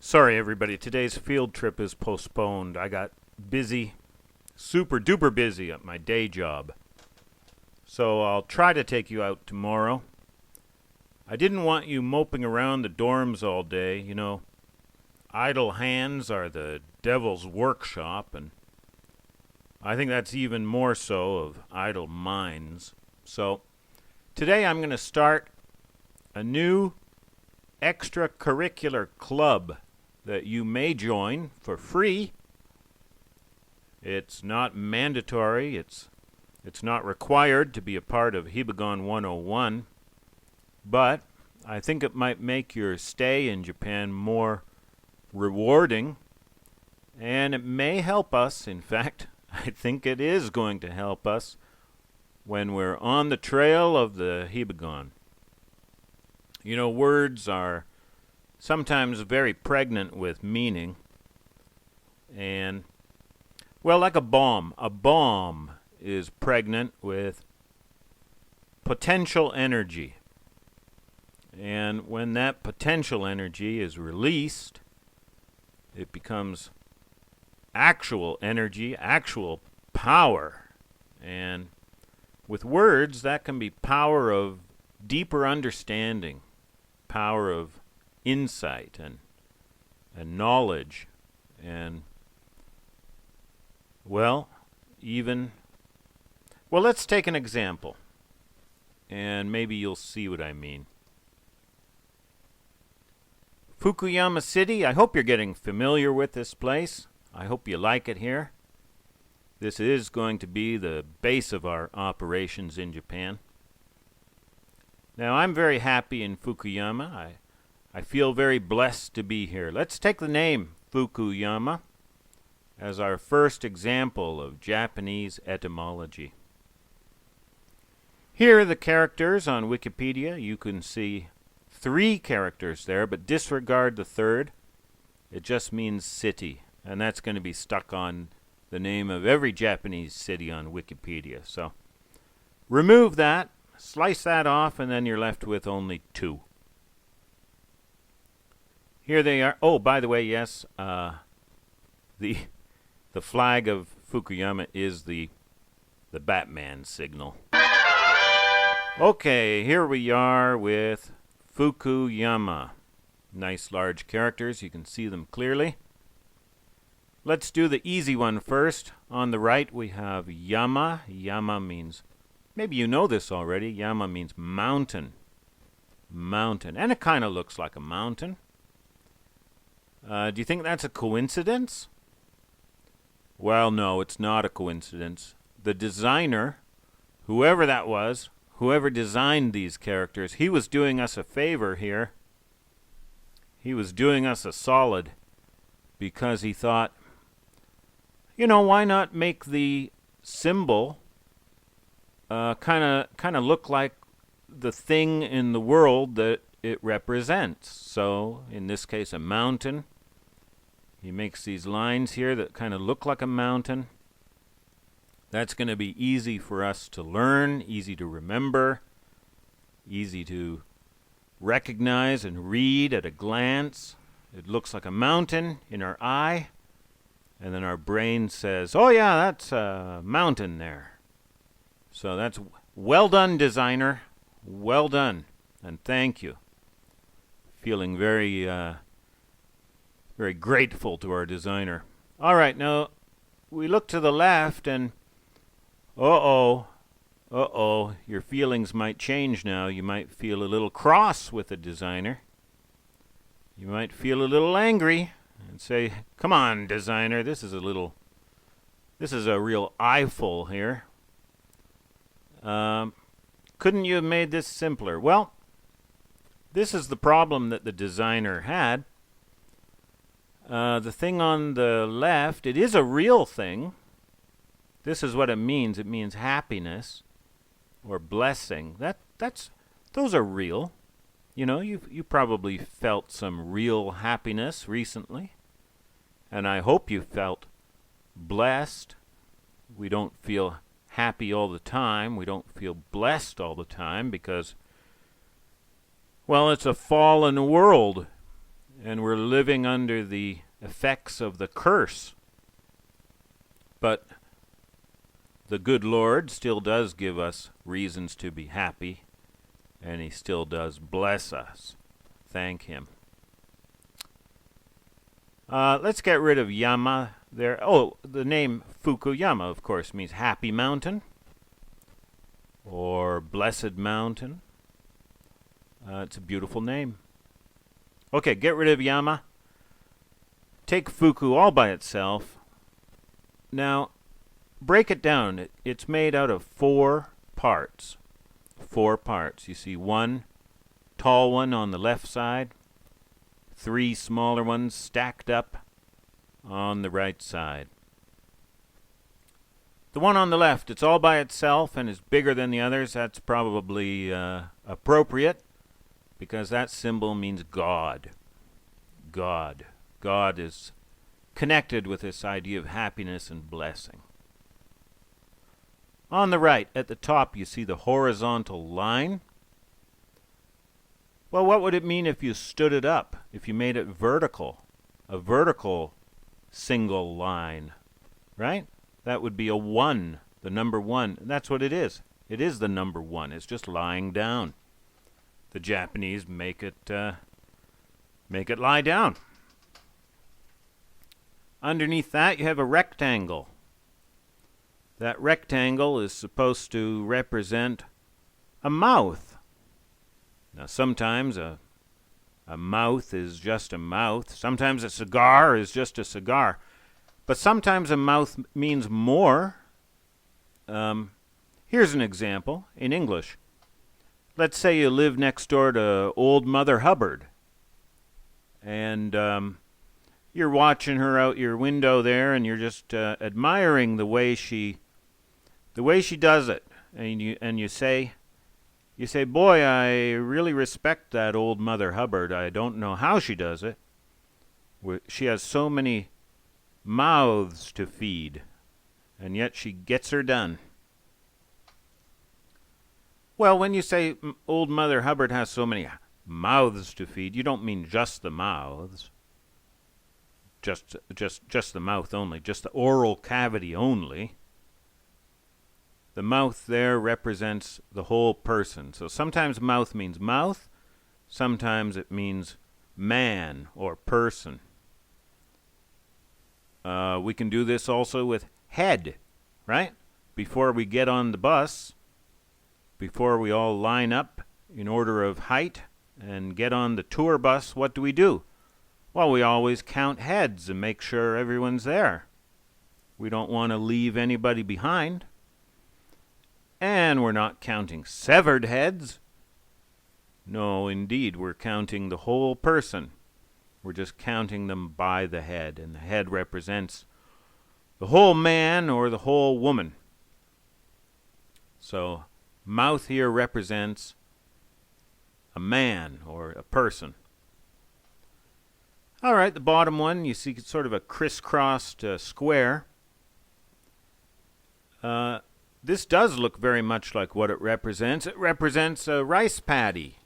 Sorry, everybody. Today's field trip is postponed. I got busy, super duper busy at my day job. So I'll try to take you out tomorrow. I didn't want you moping around the dorms all day. You know, idle hands are the devil's workshop, and I think that's even more so of idle minds. So today I'm going to start a new extracurricular club that you may join for free. It's not mandatory. It's not required to be a part of Hibagon 101, but I think it might make your stay in Japan more rewarding, and it may help us. In fact, I think it is going to help us when we're on the trail of the hibagon. You know, words are sometimes very pregnant with meaning. And, well, like a bomb is pregnant with potential energy. And when that potential energy is released, it becomes actual energy, actual power. And with words, that can be power of deeper understanding, power of insight and knowledge, and well, let's take an example, and maybe you'll see what I mean. Fukuyama City, I hope you're getting familiar with this place. I hope you like it here. This is going to be the base of our operations in Japan. Now, I'm very happy in Fukuyama. I feel very blessed to be here. Let's take the name Fukuyama as our first example of Japanese etymology. Here are the characters on Wikipedia. You can see 3 characters there, but disregard the third. It just means city, and that's going to be stuck on the name of every Japanese city on Wikipedia. So remove that, slice that off, and then you're left with only 2. Here they are. Oh, by the way, yes, the flag of Fukuyama is the Batman signal. Okay, here we are with Fukuyama. Nice large characters. You can see them clearly. Let's do the easy one first. On the right, we have Yama. Yama means, maybe you know this already, Yama means mountain. Mountain. And it kind of looks like a mountain. Do you think that's a coincidence? Well, no, it's not a coincidence. The designer, whoever that was, whoever designed these characters, he was doing us a favor here. He was doing us a solid because he thought, you know, why not make the symbol kind of look like the thing in the world that it represents. So, in this case, a mountain. He makes these lines here that kind of look like a mountain. That's going to be easy for us to learn, easy to remember, easy to recognize and read at a glance. It looks like a mountain in our eye, and then our brain says, oh yeah, that's a mountain there. So that's well done, designer. Well done, and thank you. Feeling very grateful to our designer. All right, now we look to the left, and your feelings might change now. You might feel a little cross with the designer. You might feel a little angry and say, come on, designer, this is a real eyeful here. Couldn't you have made this simpler? Well, this is the problem that the designer had. The thing on the left, it is a real thing. This is what it means. It means happiness or blessing. Those are real. You know, you probably felt some real happiness recently. And I hope you felt blessed. We don't feel happy all the time. We don't feel blessed all the time because, well, it's a fallen world. and we're living under the effects of the curse. But the good Lord still does give us reasons to be happy, and He still does bless us. Thank Him. Let's get rid of Yama there. Oh, the name Fukuyama, of course, means happy mountain or blessed mountain. It's a beautiful name. Okay, get rid of Yama. Take Fuku all by itself. Now, break it down. It's made out of 4 parts. 4 parts. You see one tall one on the left side, 3 smaller ones stacked up on the right side. The one on the left, it's all by itself and is bigger than the others. That's probably appropriate, because that symbol means God. God. God is connected with this idea of happiness and blessing. On the right, at the top, you see the horizontal line. Well, what would it mean if you stood it up, if you made it vertical? A vertical single line, right? That would be a 1, the number 1. And that's what it is. It is the number 1. It's just lying down. The Japanese make it lie down. Underneath that, you have a rectangle. That rectangle is supposed to represent a mouth. Now, sometimes a mouth is just a mouth. Sometimes a cigar is just a cigar. But sometimes a mouth means more. Here's an example in English. Let's say you live next door to old Mother Hubbard, and you're watching her out your window there, and you're just admiring the way she does it, and you say, boy, I really respect that old Mother Hubbard. I don't know how she does it. She has so many mouths to feed, and yet she gets her done. Well, when you say old Mother Hubbard has so many mouths to feed, you don't mean just the mouths. Just the mouth only, just the oral cavity only. The mouth there represents the whole person. So sometimes mouth means mouth, sometimes it means man or person. We can do this also with head, right? Before we get on the bus, before we all line up in order of height and get on the tour bus, what do? Well, we always count heads and make sure everyone's there. We don't want to leave anybody behind. And we're not counting severed heads. No, indeed, we're counting the whole person. We're just counting them by the head, and the head represents the whole man or the whole woman. So, mouth here represents a man or a person. All right, the bottom one, you see sort of a crisscrossed square. This does look very much like what it represents. It represents a rice paddy.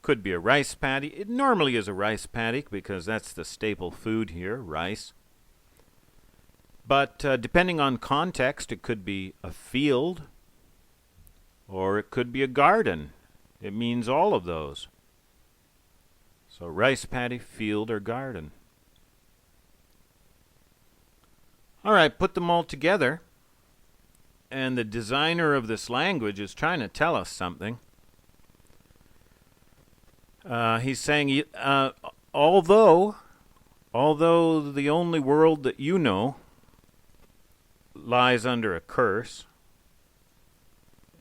Could be a rice paddy. It normally is a rice paddy because that's the staple food here, rice. But depending on context, it could be a field or it could be a garden. It means all of those. So rice paddy, field, or garden. All right, put them all together. And the designer of this language is trying to tell us something. He's saying, although the only world that you know lies under a curse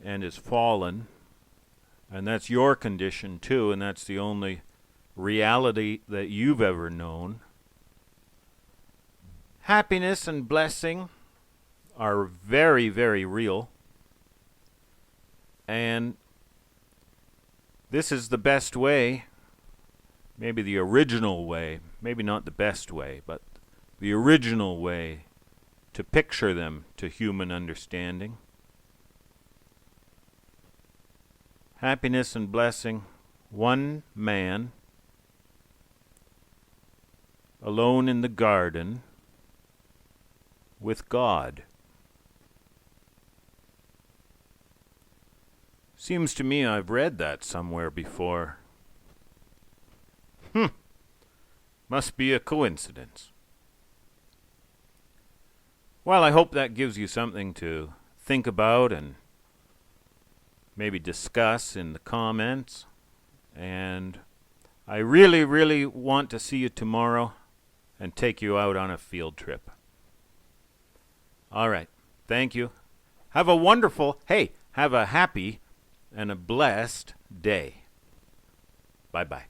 and is fallen, and that's your condition too, and that's the only reality that you've ever known, happiness and blessing are very, very real. And this is the best way, maybe the original way, maybe not the best way, but the original way to picture them to human understanding. Happiness and blessing, one man alone in the garden with God. Seems to me I've read that somewhere before. Must be a coincidence. Well, I hope that gives you something to think about and maybe discuss in the comments. And I really, really want to see you tomorrow and take you out on a field trip. All right. Thank you. Have a have a happy and a blessed day. Bye-bye.